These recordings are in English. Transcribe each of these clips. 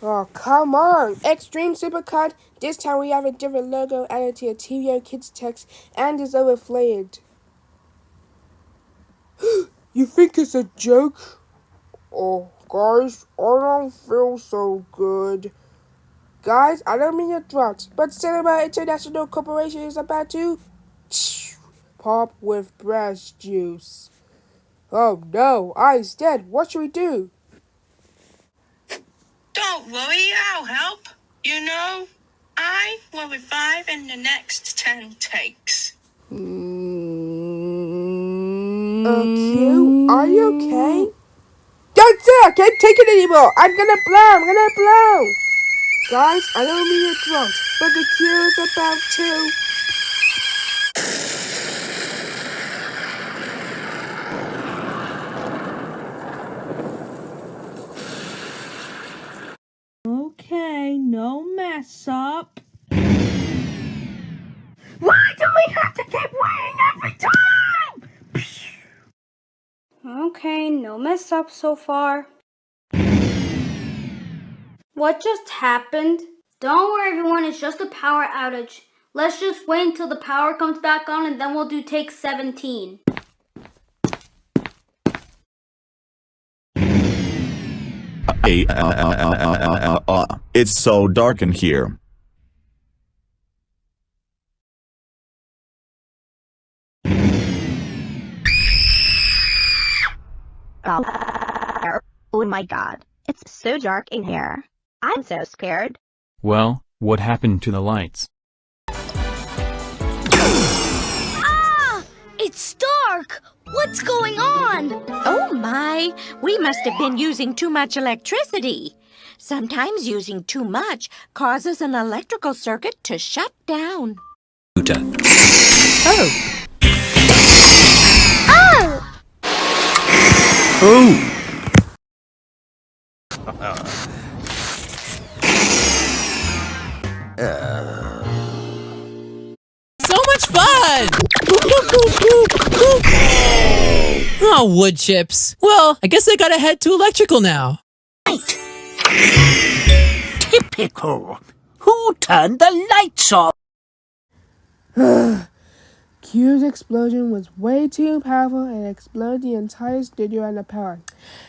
Oh, come on! Extreme Supercut! This time we have a different logo added to your Tvokids text and is overflamed. You think it's a joke? Oh, guys, I don't feel so good. Guys, I don't mean to interrupt, but Cinema International Corporation is about to pop with breast juice. Oh no, I's dead. What should we do? Don't worry, I'll help. You know, I will revive in the next 10 takes. Q, are you okay? That's it! I can't take it anymore! I'm gonna blow! Guys, I don't mean to interrupt, but the Q is about to... Okay, no mess up. Why do we have to keep waiting every time? Okay, no mess up so far. What just happened? Don't worry everyone, it's just a power outage. Let's just wait until the power comes back on and then we'll do take 17. It's so dark in here. Oh my god, it's so dark in here. I'm so scared. Well, what happened to the lights? Ah! It's dark! What's going on? Oh my, we must have been using too much electricity. Sometimes using too much causes an electrical circuit to shut down. Oh! Oh! So much fun! Oh, wood chips. Well, I guess I gotta head to electrical now. Typical. Who turned the lights off? Q's explosion was way too powerful and exploded the entire studio and the power.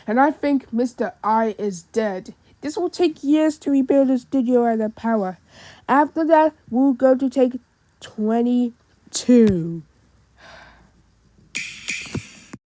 And I think Mr. I is dead. This will take years to rebuild the studio and the power. After that, we'll go to take 22.